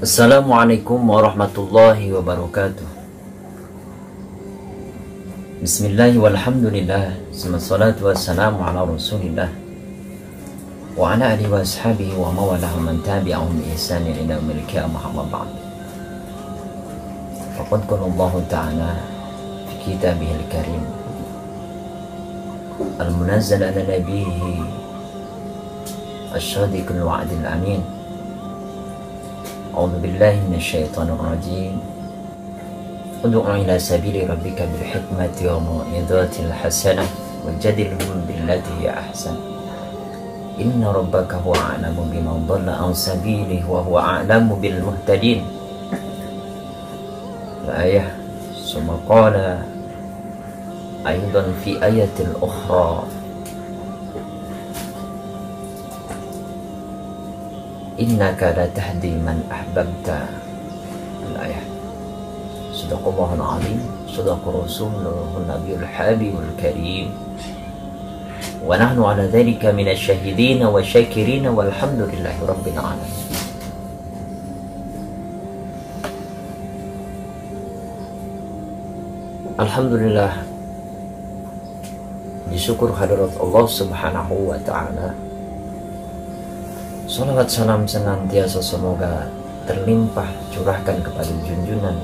Assalamualaikum warahmatullahi wabarakatuh. Bismillah walhamdulillah, salatu wassalamu ala rasulillah wa ala alihi wa ashabihi wa mawalahu man tabi'ahum bi ihsanin ila yaumil qiyamah, amma ba'd. Faqad qala Allah ta'ala fi kitabihil karim al-munazzal ala nabiyhi asy-syadiqil wa'dil amin. A'udzu billahi minasyaitonir rajim. Ud'u ila sabili rabbika bil hikmati wa mau'izatil hasanah wajadilhum billati hiya ahsan. Inna rabbaka huwa a'lamu biman dhalla an sabilihi wa huwa a'lamu bil muhtadin. Ayah summa qala aidan fi ayatil ukhra innaka la tahdi man ahbabta. Al-ayah. Sadaqallahul azim, sadaqa rasulullahun nabiyul habibul karim. Wa nahnu ala dhalika minasy syahidin wa syakirin walhamdulillahi rabbil alamin. Alhamdulillah, disyukur hadirat Allah subhanahu wa ta'ala. Salawat salam senantiasa semoga terlimpah curahkan kepada junjungan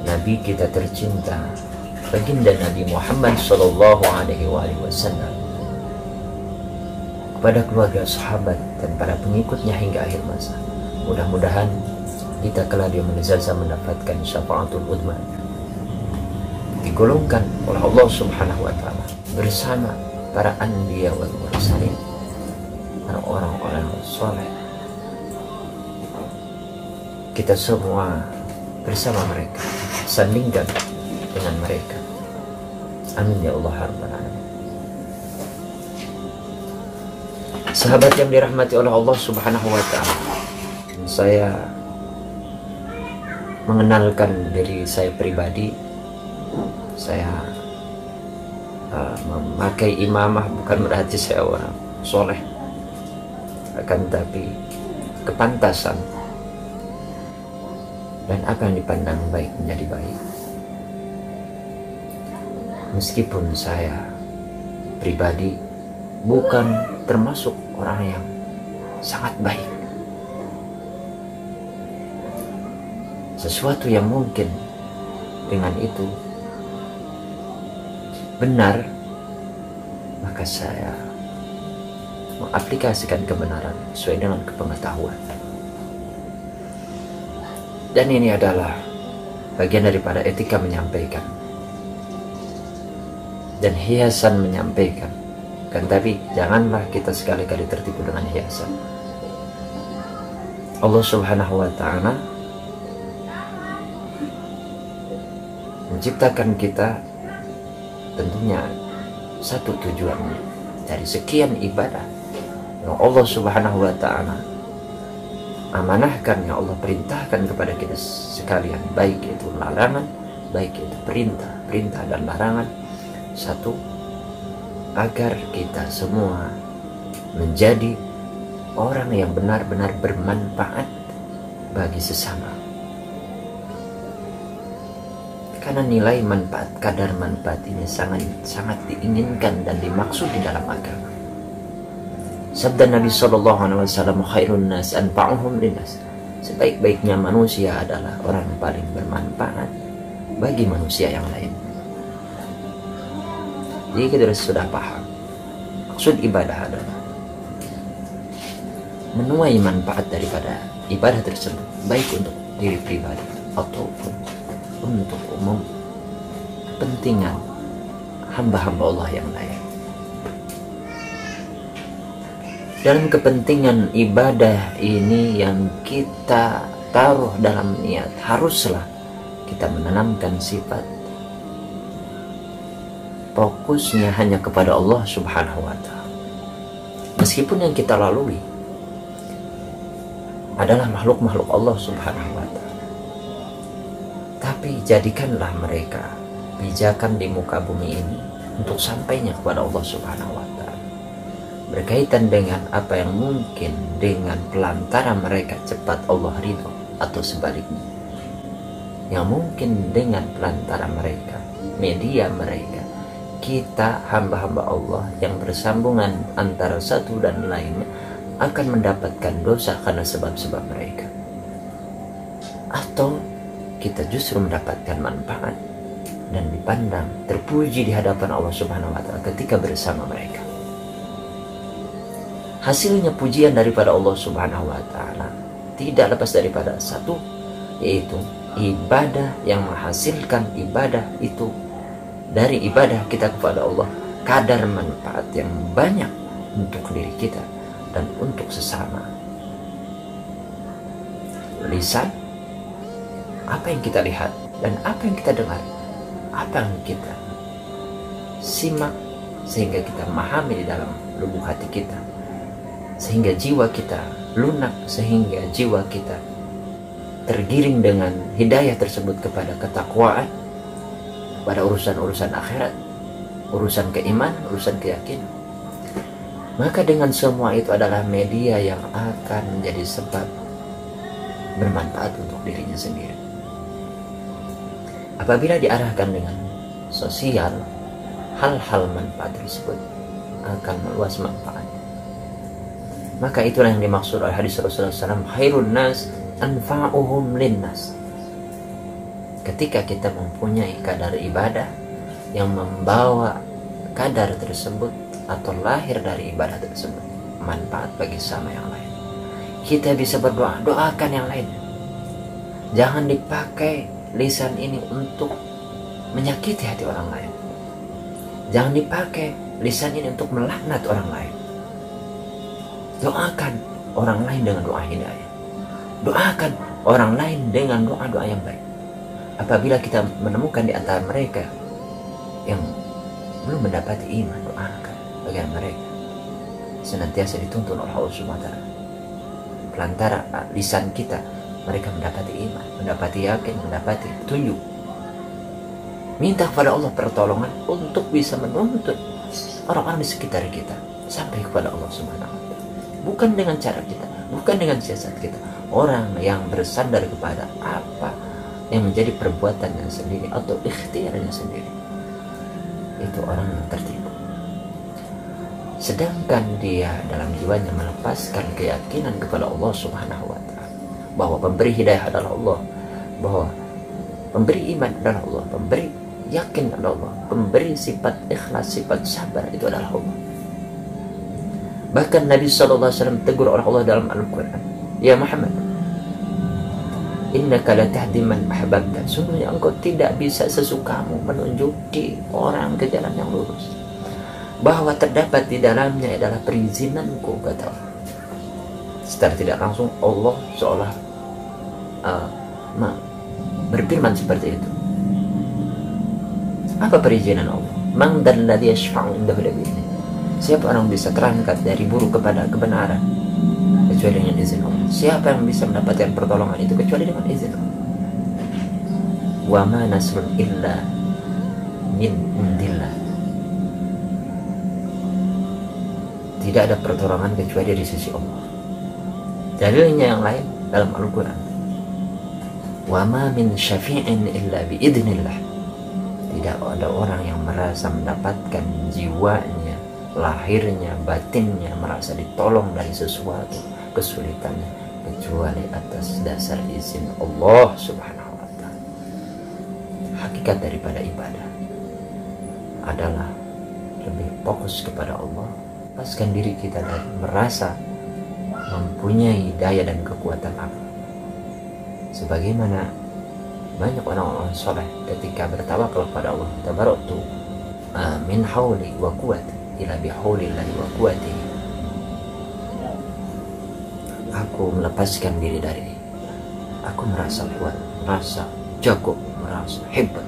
Nabi kita tercinta, baginda Nabi Muhammad sallallahu alaihi wasallam, kepada keluarga, sahabat, dan para pengikutnya hingga akhir masa. Mudah-mudahan kita kelak di yaumil jazaa mendapatkan syafaatul udma, digolongkan oleh Allah subhanahu wa ta'ala bersama para anbiya wal mursalin, orang-orang soleh. Kita semua bersama mereka, sandingkan dengan mereka. Amin ya Allah rabbal alamin. Sahabat yang dirahmati oleh Allah subhanahu wa ta'ala, saya mengenalkan diri saya pribadi. Saya memakai imamah bukan berarti saya orang soleh, akan tapi kepantasan dan apa yang dipandang baik menjadi baik. Meskipun saya pribadi bukan termasuk orang yang sangat baik, sesuatu yang mungkin dengan itu benar, maka saya mengaplikasikan kebenaran sesuai dengan kepengetahuan. Dan ini adalah bagian daripada etika menyampaikan dan hiasan menyampaikan. Kan tapi janganlah kita sekali-kali tertipu dengan hiasan. Allah subhanahu wa ta'ala menciptakan kita tentunya satu tujuannya dari sekian ibadah yang Allah subhanahu wa ta'ala amanahkan, yang Allah perintahkan kepada kita sekalian, baik itu larangan, baik itu perintah dan larangan. Satu, agar kita semua menjadi orang yang benar-benar bermanfaat bagi sesama. Karena nilai manfaat, kadar manfaat ini sangat diinginkan dan dimaksud di dalam agama. Sabda Nabi SAW, khairun nas anfa'uhum linnas. Sebaik-baiknya manusia adalah orang yang paling bermanfaat bagi manusia yang lain. Jadi kita sudah paham maksud ibadah adalah menuai manfaat daripada ibadah tersebut, baik untuk diri pribadi ataupun untuk umum kepentingan hamba-hamba Allah yang lain. Dalam kepentingan ibadah ini yang kita taruh dalam niat, haruslah kita menanamkan sifat fokusnya hanya kepada Allah subhanahu wa ta'ala. Meskipun yang kita lalui adalah makhluk-makhluk Allah subhanahu wa ta'ala, tapi jadikanlah mereka pijakan di muka bumi ini untuk sampainya kepada Allah subhanahu wa ta'ala. berkaitan dengan apa yang mungkin dengan pelantara mereka cepat Allah ridho, atau sebaliknya, yang mungkin dengan pelantara mereka, media mereka, kita hamba-hamba Allah yang bersambungan antara satu dan lainnya akan mendapatkan dosa karena sebab-sebab mereka, atau kita justru mendapatkan manfaat dan dipandang terpuji di hadapan Allah Subhanahu wa Ta'ala ketika bersama mereka. Hasilnya pujian daripada Allah Subhanahu wa Ta'ala tidak lepas daripada satu, yaitu ibadah yang menghasilkan ibadah itu. Dari ibadah kita kepada Allah kadar manfaat yang banyak untuk diri kita dan untuk sesama. Lisan, apa yang kita lihat dan apa yang kita dengar, apa yang kita simak, sehingga kita memahami di dalam lubuk hati kita, sehingga jiwa kita lunak, sehingga jiwa kita tergiring dengan hidayah tersebut kepada ketakwaan, pada urusan-urusan akhirat, urusan keimanan, urusan keyakinan. Maka dengan semua itu adalah media yang akan menjadi sebab bermanfaat untuk dirinya sendiri. Apabila diarahkan dengan sosial, hal-hal manfaat tersebut akan meluas manfaat. Maka itulah yang dimaksud oleh hadis Rasulullah SAW, khairun nas anfa'uhum linnas. Ketika kita mempunyai kadar ibadah yang membawa kadar tersebut atau lahir dari ibadah tersebut manfaat bagi sama yang lain, kita bisa berdoa, doakan yang lain. Jangan dipakai lisan ini untuk menyakiti hati orang lain. Jangan dipakai lisan ini untuk melaknat orang lain. Doakan orang lain dengan doa hidayah. Doakan orang lain dengan doa-doa yang baik. Apabila kita menemukan di antara mereka yang belum mendapati iman, doakan bagian mereka senantiasa dituntun oleh Allah Subhanahu wa Ta'ala. Pelantara lisan kita, mereka mendapati iman, mendapati yakin, mendapati petunjuk. Minta kepada Allah pertolongan untuk bisa menuntut orang-orang di sekitar kita sampai kepada Allah Subhanahu wa Ta'ala. Bukan dengan cara kita, bukan dengan siasat kita. Orang yang bersandar kepada apa yang menjadi perbuatannya sendiri atau ikhtiarnya sendiri, itu orang yang tertipu. Sedangkan dia dalam jiwanya melepaskan keyakinan kepada Allah Subhanahu wa Ta'ala, bahwa pemberi hidayah adalah Allah, bahwa pemberi iman adalah Allah, pemberi yakin adalah Allah, pemberi sifat ikhlas, sifat sabar itu adalah Allah. Bahkan Nabi SAW tegur oleh Allah dalam Al-Quran, ya Muhammad, innaka la tahdi man ahbabta, sungguhnya engkau tidak bisa sesukamu menunjuki orang ke jalan yang lurus, bahwa terdapat di dalamnya adalah perizinanku, kata Allah. Secara tidak langsung Allah seolah berfirman seperti itu. Apa perizinan Allah? Man dzalladzi yashfa'u indahu illa bi'idznih. Siapa orang bisa terangkat dari buruk kepada kebenaran kecuali dengan izin Allah? Siapa yang bisa mendapatkan pertolongan itu kecuali dengan izin Allah? Wa ma nasrun illa min indillah. Tidak ada pertolongan kecuali dari sisi Allah. Dalilnya yang lain dalam Al-Quran, wa ma min syafi'in illa bi idznillah. Tidak ada orang yang merasa mendapatkan jiwanya, lahirnya, batinnya merasa ditolong dari sesuatu kesulitannya kecuali atas dasar izin Allah Subhanahu wa Ta'ala. Hakikat daripada ibadah adalah lebih fokus kepada Allah, lepaskan diri kita dari merasa mempunyai daya dan kekuatan apa. Sebagaimana banyak orang-orang soleh ketika bertawakal kepada Allah, tabaraktu min hauli wa quwwati ila bihaulillahi wa quwwatihi. Aku melepaskan diri dari, aku merasa kuat, merasa jago, merasa hebat,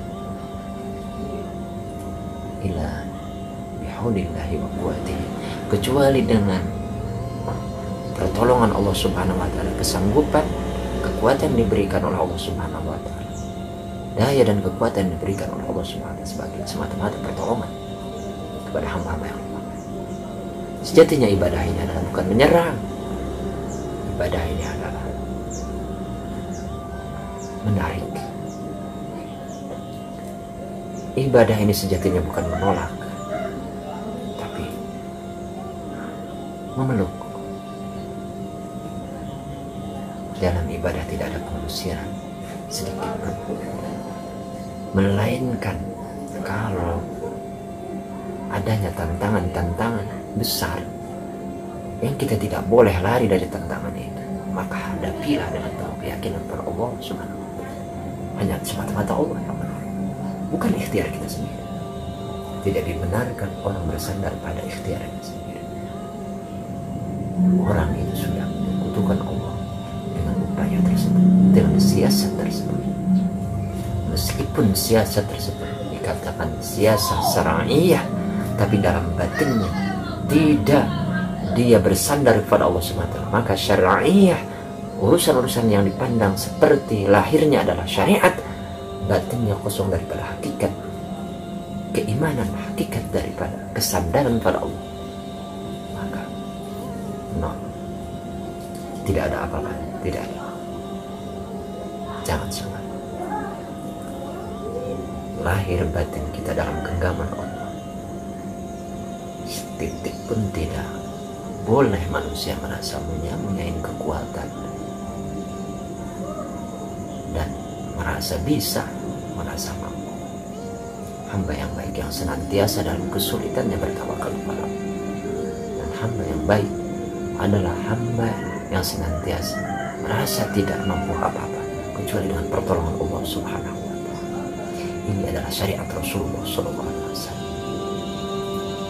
ila bihaulillahi wa quwwatihi, kecuali dengan pertolongan Allah Subhanahu wa Ta'ala, kesanggupan, kekuatan diberikan oleh Allah Subhanahu wa Ta'ala, daya dan kekuatan diberikan oleh Allah Subhanahu wa Ta'ala sebagai semata-mata pertolongan kepada hamba-hamba yang lemah. Sejatinya ibadah ini adalah bukan menyerang. Ibadah ini adalah menarik. Ibadah ini sejatinya bukan menolak, tapi memeluk. Dalam ibadah tidak ada pengusiran sedikit pun, melainkan kalau adanya tantangan-tantangan besar yang kita tidak boleh lari dari tantangan itu, maka hadapilah dengan penuh keyakinan pada Allah Subhanahu wa Ta'ala. Hanya semata-mata Allah yang menolong, bukan ikhtiar kita sendiri. Tidak dibenarkan orang bersandar pada ikhtiarnya sendiri. Orang itu sudah menyekutukan Allah dengan upaya tersebut, dengan siasat tersebut. Meskipun siasat tersebut dikatakan siasat syar'iyah, tapi dalam batinnya tidak dia bersandar kepada Allah SWT, maka syar'iyah, urusan-urusan yang dipandang seperti lahirnya adalah syariat, batinnya kosong daripada hakikat keimanan, hakikat daripada kesadaran pada Allah, maka tidak ada apa-apa, tidak ada. Jangan sampai lahir batin kita dalam genggaman Allah. Setitik pun tidak boleh manusia merasa punya kekuatan dan merasa bisa, merasa mampu. Hamba yang baik yang senantiasa dalam kesulitannya bertawakal kepada Allah. Dan hamba yang baik adalah hamba yang senantiasa merasa tidak mampu apa-apa kecuali dengan pertolongan Allah Subhanahu wa Ta'ala. Ini adalah syariat Rasulullah SAW.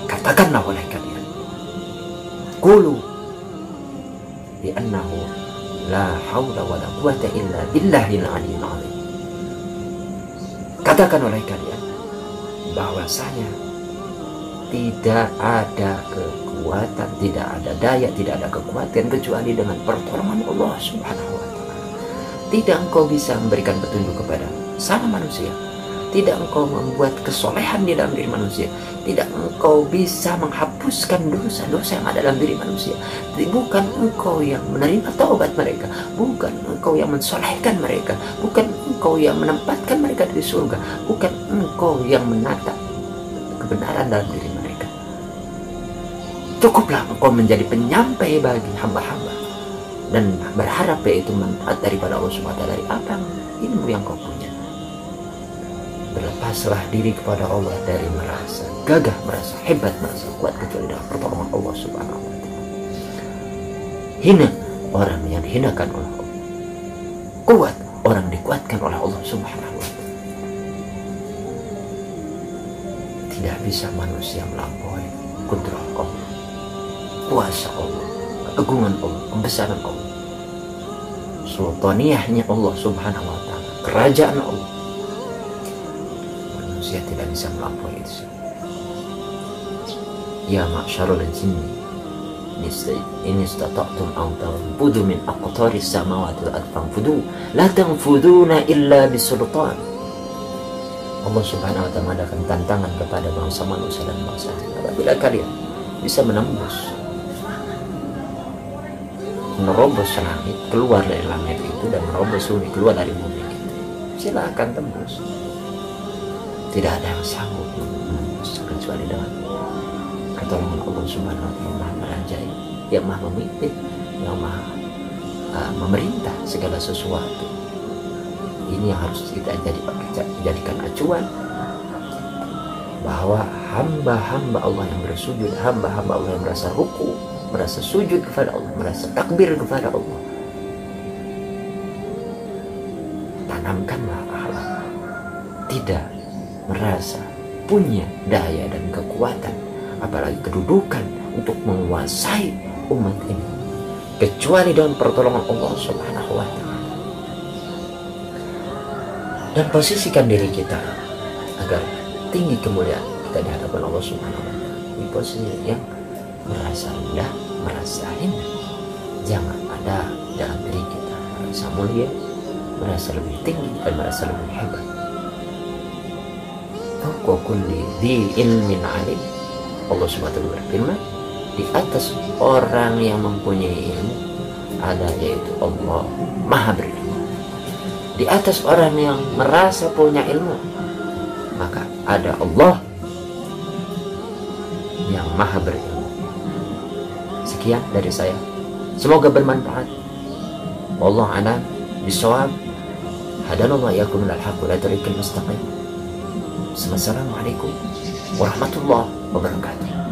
Katakanlah oleh kalian, qulu bi annahu la haula wa la quwata illa billahil aliyyil azim. Katakan oleh kalian bahwasanya tidak ada kekuatan, tidak ada daya, tidak ada kekuatan kecuali dengan pertolongan Allah Subhanahu wa Ta'ala. Tidak engkau bisa memberikan petunjuk kepada sama manusia, tidak engkau membuat kesolehan di dalam diri manusia, tidak engkau bisa menghapuskan dosa-dosa yang ada dalam diri manusia. Bukan engkau yang menerima taubat mereka, bukan engkau yang mensolehkan mereka, bukan engkau yang menempatkan mereka di surga, bukan engkau yang menata kebenaran dalam diri mereka. Cukuplah engkau menjadi penyampai bagi hamba-hamba dan berharap yaitu manfaat daripada Allah SWT dari apa ilmu yang kau punya. Berlepaslah diri kepada Allah dari merasa gagah, merasa hebat, merasa kuat kecuali dengan pertolongan Allah Subhanahu wa Ta'ala. Hina orang yang dihinakan oleh Allah, kuat orang dikuatkan oleh Allah Subhanahu wa Ta'ala. Tidak bisa manusia melampaui kudrah Allah, kuasa Allah, keagungan Allah, pembesaran Allah, sultaniyahnya Allah Subhanahu wa Ta'ala, kerajaan Allah. Manusia tidak bisa melampaui itu. Ya ma'syarul jinni in istata'tum an tanfudu min aqtaris samawati wal ardi fanfudu la tanfuduna illa bisultan. Allah Subhanahu wa Ta'ala mengadakan tantangan kepada bangsa manusia dan bangsa jin. Apabila kalian bisa menembus, merobos langit, keluar dari langit itu, dan merobos bumi, keluar dari bumi itu, silakan tembus. Tidak ada yang sanggup menembus kecuali dengan pertolongan Allah Subhanahu wa Ta'ala, Maha merajai, yang Maha memimpin, yang Maha memerintah segala sesuatu. Ini yang harus kita jadikan acuan, bahwa hamba-hamba Allah yang bersujud, hamba-hamba Allah yang merasa ruku, merasa sujud kepada Allah, merasa takbir kepada Allah, tanamkanlah akhlak tidak merasa punya daya dan kekuatan, apalagi kedudukan untuk menguasai umat ini, kecuali dengan pertolongan Allah Subhanahu wa Ta'ala. Dan posisikan diri kita agar tinggi kemuliaan kita di hadapan Allah Subhanahu wa Ta'ala, di posisi yang merasa rendah, merasa hina. Jangan ada dalam diri kita merasa mulia, merasa lebih tinggi, dan merasa lebih hebat. Fawqa kulli dzi ilmin alim. Allah Subhanahu wa Ta'ala berfirman, di atas orang yang mempunyai ilmu ada, yaitu Allah Maha berilmu. di atas orang yang merasa punya ilmu, maka ada Allah yang maha berilmu. Sekian dari saya, semoga bermanfaat. Wallahu a'lam bishawab. Hadanallahu iyyakum minal haqq wa la tariqil mustaqim. Assalamualaikum warahmatullahi wabarakatuh.